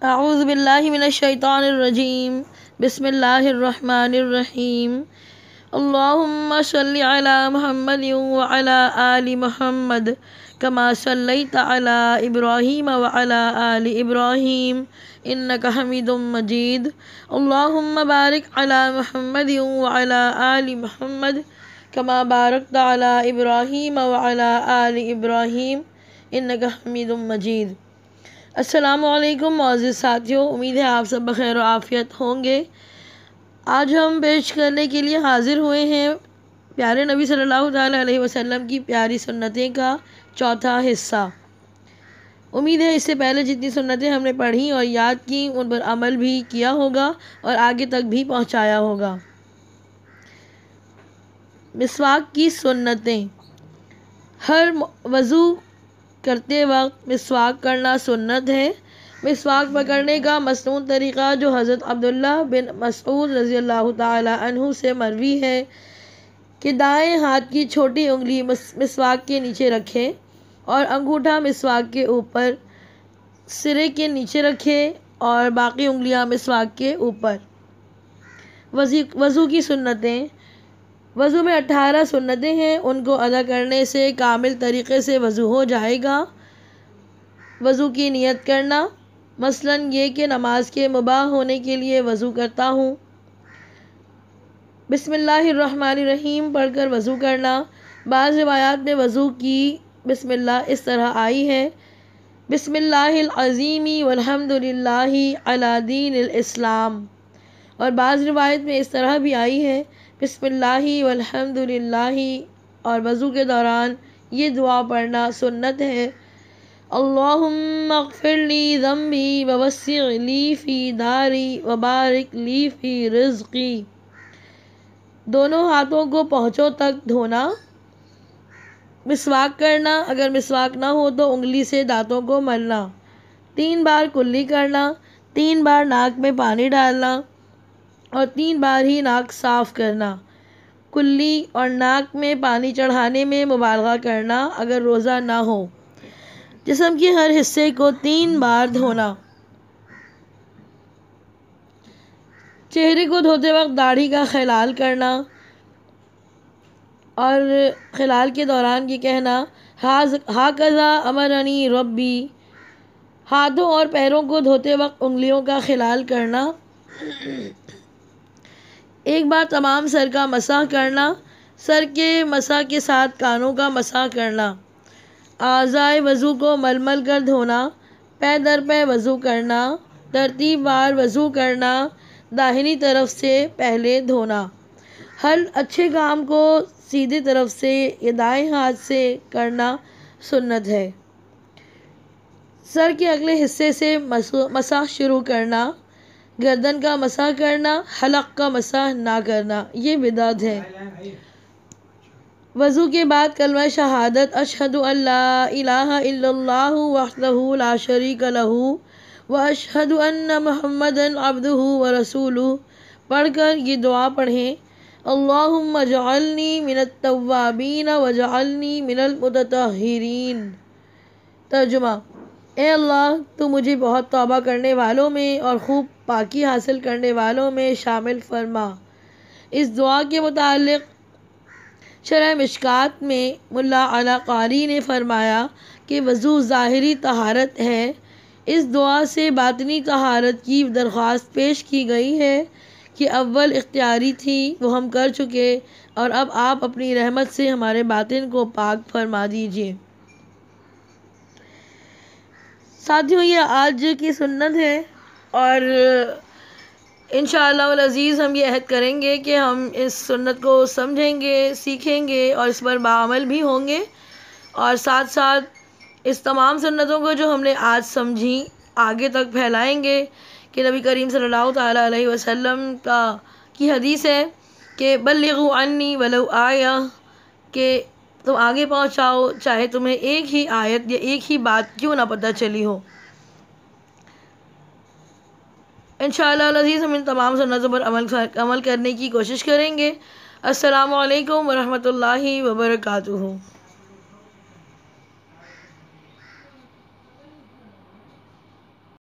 अऊज़ु बिल्लाहि मिनश शैतानिर रजीम। बिस्मिल्लाहिर रहमानिर रहीम। अल्लाहुम्मा सल्लि अला मुहम्मद व अला आलि मुहम्मद कमा सल्लैता अला इब्राहीम व अला आलि इब्राहीम इन्नका हमीदुम मजीद। अल्लाहुम्मा बारिक अला मुहम्मद व अला आलि मुहम्मद कमा बारकता अला इब्राहीम व अला आलि इब्राहीम इन्नका हमीदुम मजीद। अस्सलामु अलैकुम मोअज़्ज़िज़ साथियों, उम्मीद है आप सब बखैर आफ़ियत होंगे। आज हम पेश करने के लिए हाज़िर हुए हैं प्यारे नबी सल्लल्लाहु अलैहि वसल्लम की प्यारी सुन्नतें का चौथा हिस्सा। उम्मीद है इससे पहले जितनी सुन्नतें हमने पढ़ी और याद की उन पर अमल भी किया होगा और आगे तक भी पहुँचाया होगा। मिसवाक की सुन्नतें। हर वज़ू करते वक्त मिसवाक करना सुन्नत है। मिसवाक पकड़ने का मसनून तरीक़ा जो हज़रत अब्दुल्लाह बिन मसऊद रज़ियल्लाहु ताला अन्हु से मरवी है कि दाएं हाथ की छोटी उंगली मिसवाक के नीचे रखें और अंगूठा मिसवाक के ऊपर सिरे के नीचे रखें और बाकी उंगलियां मिसवाक के ऊपर। वज़ू की सुन्नतें। वज़ू में 18 सुन्नतें हैं, उनको अदा करने से कामिल तरीक़े से वज़ू हो जाएगा। वज़ू की नियत करना, मसलन ये कि नमाज के मुबाह होने के लिए वज़ू करता हूँ। बिस्मिल्लाहिर्रहमानिर्रहीम पढ़कर वज़ू करना। बाज़ रिवायात में वज़ू की बिस्मिल्लाह इस तरह आई है, बिस्मिल्लाहिल अज़ीमी वल्हम्दुलिल्लाहि अला दीनिल इस्लाम। और बाज़ रिवायत में इस तरह भी आई है, बिस्मिल्लाहि वल्हम्दुलिल्लाहि। और वज़ू के दौरान ये दुआ पढ़ना सुन्नत है, अल्लाहुम्मा अग़फ़िरली ज़म्बी ववस्सिअ ली फ़ी दारी वबारिक ली फ़ी रिज़्क़ी। दोनों हाथों को पहुँचों तक धोना। मिसवाक करना, अगर मिसवाक ना हो तो उंगली से दांतों को मलना। 3 बार कुल्ली करना, 3 बार नाक में पानी डालना और 3 बार ही नाक साफ़ करना। कुल्ली और नाक में पानी चढ़ाने में मुबालगा करना अगर रोज़ा ना हो। जिस्म के हर हिस्से को 3 बार धोना। चेहरे को धोते वक्त दाढ़ी का खिलाल करना और खिलाल के दौरान ये कहना, हाकज़ा अमरनी रब्बी। हाथों और पैरों को धोते वक्त उंगलियों का खिलाल करना। एक बार तमाम सर का मसाह करना। सर के मसाह के साथ कानों का मसाह करना। आज़ाए वज़ू को मलमल कर धोना। पै दर पै वज़ू करना। तरतीब वार वज़ू करना। दाहिनी तरफ से पहले धोना। हर अच्छे काम को सीधी तरफ से या दाएं हाथ से करना सुन्नत है। सर के अगले हिस्से से मसाह शुरू करना। गर्दन का मसाह करना, हलक का मसाह ना करना, ये बिदअत है। वज़ू के बाद कलमा शहादत अशहदु अल्ला इलाहा इल्लल्लाहु वहदहु ला शरीका लहू व अशहदु अन्ना मुहम्मदन अब्दुहु व रसूलुहु पढ़कर ये दुआ पढ़ें, अल्लाहुम्मा जअलनी मिनत तव्वाबीन व जअलनी मिनल मुततहिरीन। तर्जुमा, ए अल्लाह तू मुझे बहुत तौबा करने वालों में और ख़ूब पाकी हासिल करने वालों में शामिल फरमा। इस दुआ के मुतालिक शरह मिशकात में मुल्ला अला कारी ने फरमाया कि वज़ू ज़ाहिरी तहारत है। इस दुआ से बातिनी तहारत की दरख्वास्त पेश की गई है कि अव्वल इख्तियारी थी वो हम कर चुके और अब आप अपनी रहमत से हमारे बातिन को पाक फरमा दीजिए। साथियों, ये आज की सुन्नत है और इंशाअल्लाह अज़ीज़ हम ये अहद करेंगे कि हम इस सुन्नत को समझेंगे, सीखेंगे और इस पर बाअमल भी होंगे और साथ साथ इस तमाम सुन्नतों को जो हमने आज समझी आगे तक फैलाएंगे कि नबी करीम सल्लल्लाहु ताला अलैहि वसल्लम की हदीस है कि बल्लिगू अन्नी वलौ आया, कि तुम आगे पहुँचाओ चाहे तुम्हें एक ही आयत या एक ही बात क्यों ना पता चली हो। इंशाअल्लाह अज़ीज़ हम इन तमाम सुन्नतों पर अमल करने की कोशिश करेंगे। अस्सलामु अलैकुम व रहमतुल्लाहि व बरकातुहू।